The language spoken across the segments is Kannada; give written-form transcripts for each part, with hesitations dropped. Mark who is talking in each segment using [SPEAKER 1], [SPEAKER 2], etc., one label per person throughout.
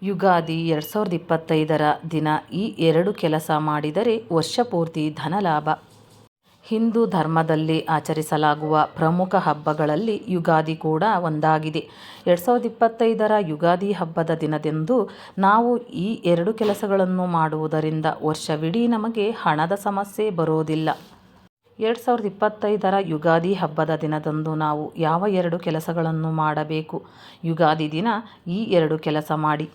[SPEAKER 1] ಯುಗಾದಿ 2025ರ ದಿನ ಈ ಎರಡು ಕೆಲಸ ಮಾಡಿದರೆ ವರ್ಷಪೂರ್ತಿ ಧನಲಾಭ. ಹಿಂದೂ ಧರ್ಮದಲ್ಲಿ ಆಚರಿಸಲಾಗುವ ಪ್ರಮುಖ ಹಬ್ಬಗಳಲ್ಲಿ ಯುಗಾದಿ ಕೂಡ ಒಂದಾಗಿದೆ. 2025ರ ಯುಗಾದಿ ಹಬ್ಬದ ದಿನದಂದು ನಾವು ಈ ಎರಡು ಕೆಲಸಗಳನ್ನು ಮಾಡುವುದರಿಂದ ವರ್ಷವಿಡೀ ನಮಗೆ ಹಣದ ಸಮಸ್ಯೆ ಬರೋದಿಲ್ಲ. 2025ರ ಯುಗಾದಿ ಹಬ್ಬದ ದಿನದಂದು ನಾವು ಯಾವ ಎರಡು ಕೆಲಸಗಳನ್ನು ಮಾಡಬೇಕು? ಯುಗಾದಿ ದಿನ ಈ ಎರಡು ಕೆಲಸ ಮಾಡಿ.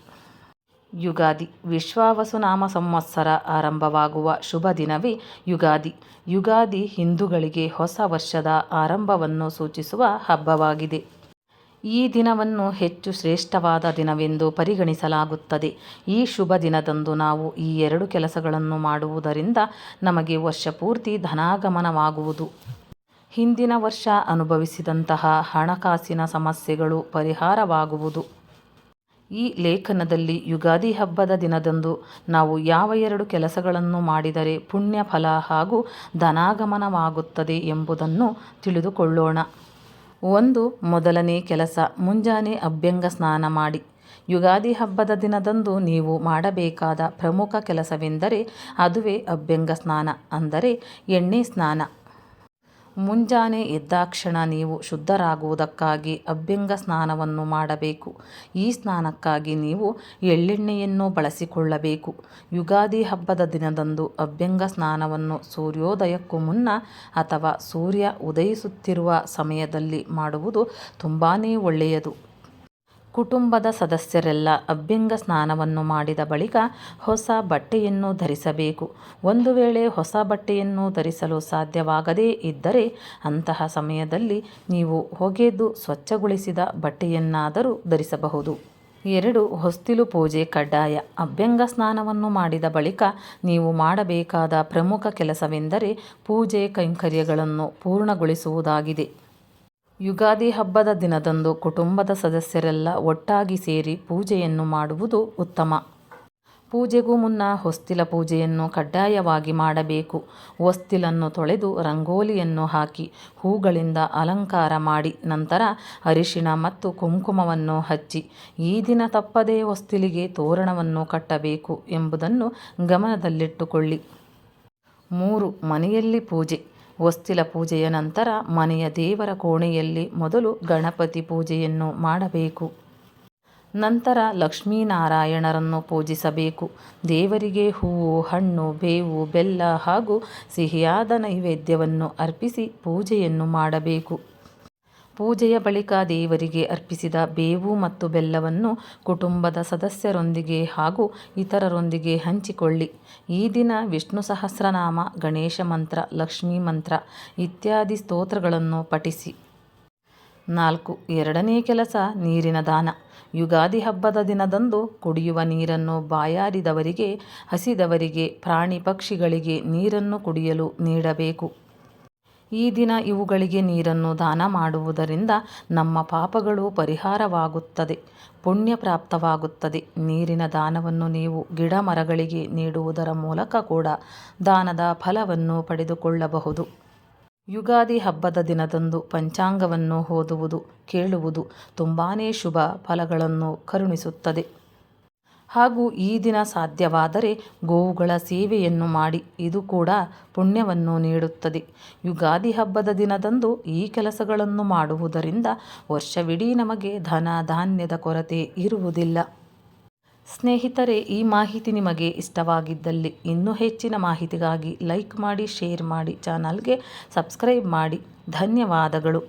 [SPEAKER 1] ಯುಗಾದಿ ವಿಶ್ವಾವಸುನಾಮ ಸಂವತ್ಸರ ಆರಂಭವಾಗುವ ಶುಭ ದಿನವೇ ಯುಗಾದಿ. ಯುಗಾದಿ ಹಿಂದೂಗಳಿಗೆ ಹೊಸ ವರ್ಷದ ಆರಂಭವನ್ನು ಸೂಚಿಸುವ ಹಬ್ಬವಾಗಿದೆ. ಈ ದಿನವನ್ನು ಹೆಚ್ಚು ಶ್ರೇಷ್ಠವಾದ ದಿನವೆಂದು ಪರಿಗಣಿಸಲಾಗುತ್ತದೆ. ಈ ಶುಭ ದಿನದಂದು ನಾವು ಈ ಎರಡು ಕೆಲಸಗಳನ್ನು ಮಾಡುವುದರಿಂದ ನಮಗೆ ವರ್ಷಪೂರ್ತಿ ಧನಾಗಮನವಾಗುವುದು. ಹಿಂದಿನ ವರ್ಷ ಅನುಭವಿಸಿದಂತಹ ಹಣಕಾಸಿನ ಸಮಸ್ಯೆಗಳು ಪರಿಹಾರವಾಗುವುದು. ಈ ಲೇಖನದಲ್ಲಿ ಯುಗಾದಿ ಹಬ್ಬದ ದಿನದಂದು ನಾವು ಯಾವ ಎರಡು ಕೆಲಸಗಳನ್ನು ಮಾಡಿದರೆ ಪುಣ್ಯ ಫಲ ಹಾಗೂ ಧನಾಗಮನವಾಗುತ್ತದೆ ಎಂಬುದನ್ನು ತಿಳಿದುಕೊಳ್ಳೋಣ. ಮೊದಲನೇ ಕೆಲಸ, ಮುಂಜಾನೆ ಅಭ್ಯಂಗ ಸ್ನಾನ ಮಾಡಿ. ಯುಗಾದಿ ಹಬ್ಬದ ದಿನದಂದು ನೀವು ಮಾಡಬೇಕಾದ ಪ್ರಮುಖ ಕೆಲಸವೆಂದರೆ ಅದುವೇ ಅಭ್ಯಂಗ ಸ್ನಾನ, ಅಂದರೆ ಎಣ್ಣೆ ಸ್ನಾನ. ಮುಂಜಾನೆ ಎದ್ದಾಕ್ಷಣ ನೀವು ಶುದ್ಧರಾಗುವುದಕ್ಕಾಗಿ ಅಭ್ಯಂಗ ಸ್ನಾನವನ್ನು ಮಾಡಬೇಕು. ಈ ಸ್ನಾನಕ್ಕಾಗಿ ನೀವು ಎಳ್ಳೆಣ್ಣೆಯನ್ನು ಬಳಸಿಕೊಳ್ಳಬೇಕು. ಯುಗಾದಿ ಹಬ್ಬದ ದಿನದಂದು ಅಭ್ಯಂಗ ಸ್ನಾನವನ್ನು ಸೂರ್ಯೋದಯಕ್ಕೂ ಮುನ್ನ ಅಥವಾ ಸೂರ್ಯ ಉದಯಿಸುತ್ತಿರುವ ಸಮಯದಲ್ಲಿ ಮಾಡುವುದು ತುಂಬಾ ಒಳ್ಳೆಯದು. ಕುಟುಂಬದ ಸದಸ್ಯರೆಲ್ಲ ಅಭ್ಯಂಗ ಸ್ನಾನವನ್ನು ಮಾಡಿದ ಬಳಿಕ ಹೊಸ ಬಟ್ಟೆಯನ್ನು ಧರಿಸಬೇಕು. ಒಂದು ವೇಳೆ ಹೊಸ ಬಟ್ಟೆಯನ್ನು ಧರಿಸಲು ಸಾಧ್ಯವಾಗದೇ ಇದ್ದರೆ ಅಂತಹ ಸಮಯದಲ್ಲಿ ನೀವು ಒಗೆದು ಸ್ವಚ್ಛಗೊಳಿಸಿದ ಬಟ್ಟೆಯನ್ನಾದರೂ ಧರಿಸಬಹುದು. ಹೊಸ್ತಿಲು ಪೂಜೆ ಕಡ್ಡಾಯ. ಅಭ್ಯಂಗ ಸ್ನಾನವನ್ನು ಮಾಡಿದ ಬಳಿಕ ನೀವು ಮಾಡಬೇಕಾದ ಪ್ರಮುಖ ಕೆಲಸವೆಂದರೆ ಪೂಜೆ ಕೈಂಕರ್ಯಗಳನ್ನು ಪೂರ್ಣಗೊಳಿಸುವುದಾಗಿದೆ. ಯುಗಾದಿ ಹಬ್ಬದ ದಿನದಂದು ಕುಟುಂಬದ ಸದಸ್ಯರೆಲ್ಲ ಒಟ್ಟಾಗಿ ಸೇರಿ ಪೂಜೆಯನ್ನು ಮಾಡುವುದು ಉತ್ತಮ. ಪೂಜೆಗೂ ಮುನ್ನ ಹೊಸ್ತಿಲ ಪೂಜೆಯನ್ನು ಕಡ್ಡಾಯವಾಗಿ ಮಾಡಬೇಕು. ಹೊಸ್ತಿಲನ್ನು ತೊಳೆದು ರಂಗೋಲಿಯನ್ನು ಹಾಕಿ ಹೂಗಳಿಂದ ಅಲಂಕಾರ ಮಾಡಿ ನಂತರ ಅರಿಶಿಣ ಮತ್ತು ಕುಂಕುಮವನ್ನು ಹಚ್ಚಿ ಈ ದಿನ ತಪ್ಪದೇ ಹೊಸ್ತಿಲಿಗೆ ತೋರಣವನ್ನು ಕಟ್ಟಬೇಕು ಎಂಬುದನ್ನು ಗಮನದಲ್ಲಿಟ್ಟುಕೊಳ್ಳಿ. ಮನೆಯಲ್ಲಿ ಪೂಜೆ. ಹೊಸ್ತಿಲ ಪೂಜೆಯ ನಂತರ ಮನೆಯ ದೇವರ ಕೋಣೆಯಲ್ಲಿ ಮೊದಲು ಗಣಪತಿ ಪೂಜೆಯನ್ನು ಮಾಡಬೇಕು. ನಂತರ ಲಕ್ಷ್ಮೀನಾರಾಯಣರನ್ನು ಪೂಜಿಸಬೇಕು. ದೇವರಿಗೆ ಹೂವು, ಹಣ್ಣು, ಬೇವು, ಬೆಲ್ಲ ಹಾಗೂ ಸಿಹಿಯಾದ ನೈವೇದ್ಯವನ್ನು ಅರ್ಪಿಸಿ ಪೂಜೆಯನ್ನು ಮಾಡಬೇಕು. ಪೂಜೆಯ ಬಳಿಕ ದೇವರಿಗೆ ಅರ್ಪಿಸಿದ ಬೇವು ಮತ್ತು ಬೆಲ್ಲವನ್ನು ಕುಟುಂಬದ ಸದಸ್ಯರೊಂದಿಗೆ ಹಾಗೂ ಇತರರೊಂದಿಗೆ ಹಂಚಿಕೊಳ್ಳಿ. ಈ ದಿನ ವಿಷ್ಣು ಸಹಸ್ರನಾಮ, ಗಣೇಶ ಮಂತ್ರ, ಲಕ್ಷ್ಮೀ ಮಂತ್ರ ಇತ್ಯಾದಿ ಸ್ತೋತ್ರಗಳನ್ನು ಪಠಿಸಿ. ಎರಡನೇ ಕೆಲಸ, ನೀರಿನ ದಾನ. ಯುಗಾದಿ ಹಬ್ಬದ ದಿನದಂದು ಕುಡಿಯುವ ನೀರನ್ನು ಬಾಯಾರಿದವರಿಗೆ, ಹಸಿದವರಿಗೆ, ಪ್ರಾಣಿ ಪಕ್ಷಿಗಳಿಗೆ ನೀರನ್ನು ಕುಡಿಯಲು ನೀಡಬೇಕು. ಈ ದಿನ ಇವುಗಳಿಗೆ ನೀರನ್ನು ದಾನ ಮಾಡುವುದರಿಂದ ನಮ್ಮ ಪಾಪಗಳು ಪರಿಹಾರವಾಗುತ್ತದೆ, ಪುಣ್ಯ ಪ್ರಾಪ್ತವಾಗುತ್ತದೆ. ನೀರಿನ ದಾನವನ್ನು ನೀವು ಗಿಡ ಮರಗಳಿಗೆ ನೀಡುವುದರ ಮೂಲಕ ಕೂಡ ದಾನದ ಫಲವನ್ನು ಪಡೆದುಕೊಳ್ಳಬಹುದು. ಯುಗಾದಿ ಹಬ್ಬದ ದಿನದಂದು ಪಂಚಾಂಗವನ್ನು ಓದುವುದು, ಕೇಳುವುದು ತುಂಬಾ ಶುಭ ಫಲಗಳನ್ನು ಕರುಣಿಸುತ್ತದೆ. ಹಾಗೂ ಈ ದಿನ ಸಾಧ್ಯವಾದರೆ ಗೋವುಗಳ ಸೇವೆಯನ್ನು ಮಾಡಿ, ಇದು ಕೂಡ ಪುಣ್ಯವನ್ನು ನೀಡುತ್ತದೆ. ಯುಗಾದಿ ಹಬ್ಬದ ದಿನದಂದು ಈ ಕೆಲಸಗಳನ್ನು ಮಾಡುವುದರಿಂದ ವರ್ಷವಿಡೀ ನಮಗೆ ಧನ ಧಾನ್ಯದ ಕೊರತೆ ಇರುವುದಿಲ್ಲ. ಸ್ನೇಹಿತರೆ, ಈ ಮಾಹಿತಿ ನಿಮಗೆ ಇಷ್ಟವಾಗಿದ್ದಲ್ಲಿ ಇನ್ನೂ ಹೆಚ್ಚಿನ ಮಾಹಿತಿಗಾಗಿ ಲೈಕ್ ಮಾಡಿ, ಶೇರ್ ಮಾಡಿ, ಚಾನಲ್ಗೆ ಸಬ್ಸ್ಕ್ರೈಬ್ ಮಾಡಿ. ಧನ್ಯವಾದಗಳು.